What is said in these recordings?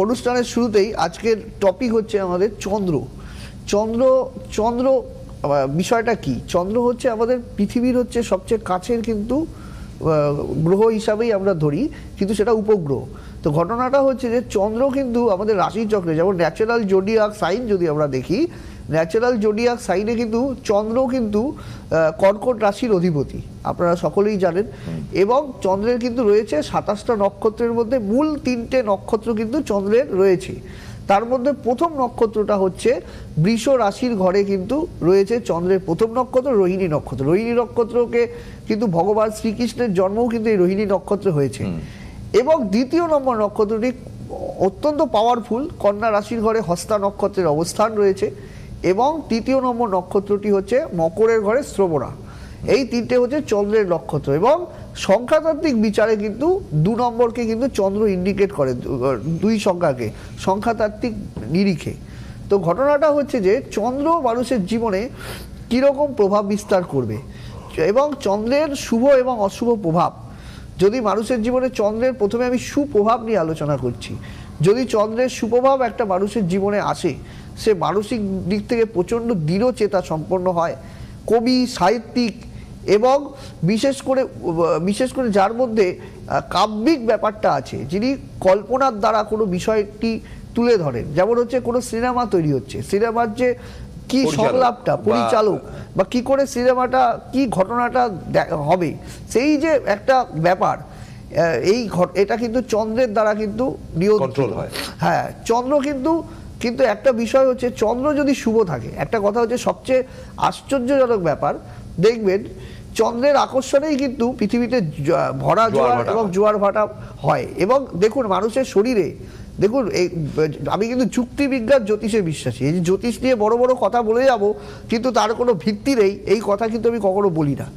অনুষ্ঠানের শুরুতেই আজকের টপিক হচ্ছে আমাদের চন্দ্র। চন্দ্র চন্দ্র বিষয়টা কি? চন্দ্র হচ্ছে আমাদের পৃথিবীর হচ্ছে সবচেয়ে কাছের কিন্তু গ্রহ হিসাবেই আমরা ধরি, কিন্তু সেটা উপগ্রহ। তো ঘটনাটা হচ্ছে যে চন্দ্র কিন্তু আমাদের রাশিচক্রে, যেমন ন্যাচারাল জোডিয়াক সাইন যদি আমরা দেখি, ন্যাচারাল জোডিয়াক সাইনে কিন্তু চন্দ্র কিন্তু কর্কট রাশির অধিপতি, আপনারা সকলেই জানেন। এবং চন্দ্রের কিন্তু রয়েছে 27টা নক্ষত্রের মধ্যে মূল 3টে নক্ষত্র কিন্তু চন্দ্রের রয়েছে। তার মধ্যে প্রথম নক্ষত্রটা হচ্ছে বৃষ রাশির ঘরে কিন্তু রয়েছে চন্দ্রের প্রথম নক্ষত্র রোহিণী নক্ষত্র। রোহিণী নক্ষত্রকে কিন্তু ভগবান শ্রীকৃষ্ণের জন্মও কিন্তু এই রোহিণী নক্ষত্রে হয়েছে। এবং দ্বিতীয় নম্বর নক্ষত্রটি অত্যন্ত পাওয়ারফুল, কন্যা রাশির ঘরে হস্তা নক্ষত্রের অবস্থান রয়েছে। এবং তৃতীয় নম্বর নক্ষত্রটি হচ্ছে মকরের ঘরে শ্রবণা। এই 3টে হচ্ছে চন্দ্রের নক্ষত্র। এবং সংখ্যাতাত্ত্বিক বিচারে কিন্তু 2 নম্বরকে কিন্তু চন্দ্র ইন্ডিকেট করে, 2 সংখ্যাকে সংখ্যাতাত্ত্বিক নিরিখে। তো ঘটনাটা হচ্ছে যে চন্দ্র মানুষের জীবনে কীরকম প্রভাব বিস্তার করবে এবং চন্দ্রের শুভ এবং অশুভ প্রভাব। যদি মানুষের জীবনে চন্দ্রের, প্রথমে আমি সুপ্রভাব নিয়ে আলোচনা করছি। যদি চন্দ্রের সুপ্রভাব একটা মানুষের জীবনে আসে, সে মানসিক দিক থেকে প্রচণ্ড দৃঢ়চেতা সম্পন্ন হয়, কবি, সাহিত্যিক, এবং বিশেষ করে যার মধ্যে কাব্যিক ব্যাপারটা আছে, যিনি কল্পনার দ্বারা কোনো বিষয়টি তুলে ধরেন। যেমন হচ্ছে কোনো সিনেমা তৈরি হচ্ছে, সিনেমার যে কি সংলাপটা, পরিচালক বা কি করে সিনেমাটা, কি ঘটনাটা হবে, সেই যে একটা ব্যাপার, এটা কিন্তু চন্দ্রের দ্বারা কিন্তু নিয়ন্ত্রণ হয়। হ্যাঁ, চন্দ্র কিন্তু একটা বিষয় হচ্ছে, চন্দ্র যদি শুভ থাকে, একটা কথা হচ্ছে সবচেয়ে আশ্চর্যজনক ব্যাপার, দেখবেন চন্দ্রের আকর্ষণেই কিন্তু পৃথিবীতে ভরা জোয়ার এবং জোয়ার ভাটা হয়। এবং দেখুন মানুষের শরীরে, দেখুন এই, আমি কিন্তু যুক্তিবিজ্ঞান জ্যোতিষে বিশ্বাসী। এই যে জ্যোতিষ নিয়ে বড় বড় কথা বলে যাব, কিন্তু তার কোনো ভিত্তি নেই, এই কথা কিন্তু আমি কখনো বলি না।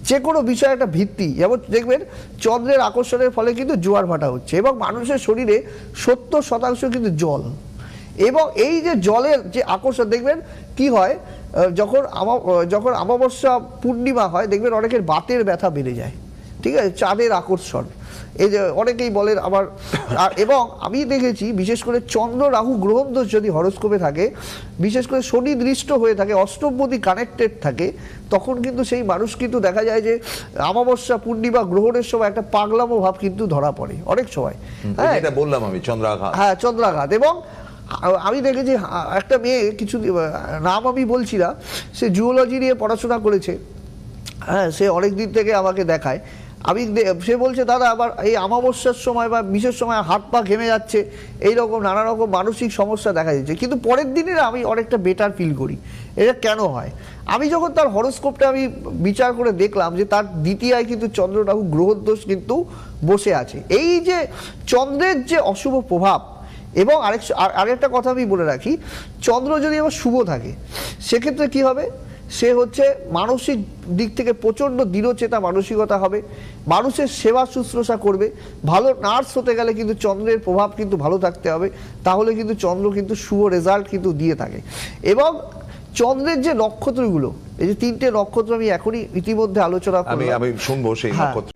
যে কোনো বিষয় একটা ভিত্তি, যেমন দেখবেন চন্দ্রের আকর্ষণের ফলে কিন্তু জোয়ার ভাটা হচ্ছে। এবং মানুষের শরীরে 70% কিন্তু জল। এবং এই যে জলের যে আকর্ষণ, দেখবেন কি হয়, যখন অমাবস্যা পূর্ণিমা হয়, দেখবেন অনেকের বাতের ব্যথা বেড়ে যায়, ঠিক আছে, চাঁদের আকর্ষণ। এই যে অনেকেই বলেন আবার, এবং আমি দেখেছি বিশেষ করে চন্দ্র রাহু গ্রহণ দোষ যদি হরস্কোপে থাকে, বিশেষ করে শনি দৃষ্ট হয়ে থাকে, অষ্টমপতি কানেক্টেড থাকে, তখন কিন্তু সেই মানুষ কিন্তু দেখা যায় যে অমাবস্যা পূর্ণিমা গ্রহণের সময় একটা পাগলামো ভাব কিন্তু ধরা পড়ে অনেক সময়। হ্যাঁ, এটা বললাম আমি, চন্দ্রাঘাত। হ্যাঁ, চন্দ্রাঘাত। এবং আমি দেখেছি একটা মেয়ে, কিছু নাম আমি বলছি না, সে জুওলজি নিয়ে পড়াশোনা করেছে। হ্যাঁ, সে অনেক দিন থেকে আমাকে দেখায়। সে বলছে, দাদা আবার এই অমাবস্যার সময় বা বিশেষ সময় হাত পা ঘেমে যাচ্ছে, এইরকম নানা রকম মানসিক সমস্যা দেখা যাচ্ছে, কিন্তু পরের দিনে আমি অনেকটা বেটার ফিল করি। এটা কেন হয়? আমি যখন তার হরোস্কোপটা আমি বিচার করে দেখলাম যে তার দ্বিতীয়ায় কিন্তু চন্দ্র রাহু গ্রহদোষ কিন্তু বসে আছে। এই যে চন্দ্রের যে অশুভ প্রভাব, এবং আরেকটা কথা আমি বলে রাখি, চন্দ্র যদি আবার শুভ থাকে, সেক্ষেত্রে কি হবে, সে হচ্ছে মানসিক দিক থেকে প্রচণ্ড দৃঢ়চেতা মানসিকতা হবে, মানুষের সেবা শুশ্রূষা করবে। ভালো নার্স হতে গেলে কিন্তু চন্দ্রের প্রভাব কিন্তু ভালো থাকতে হবে, তাহলে কিন্তু চন্দ্র কিন্তু শুভ রেজাল্ট কিন্তু দিয়ে থাকে। এবং চন্দ্রের যে নক্ষত্রগুলো, এই যে 3টে নক্ষত্র আমি এখনই ইতিমধ্যে আলোচনা করলাম, আমি শুনবো সেই নক্ষত্র।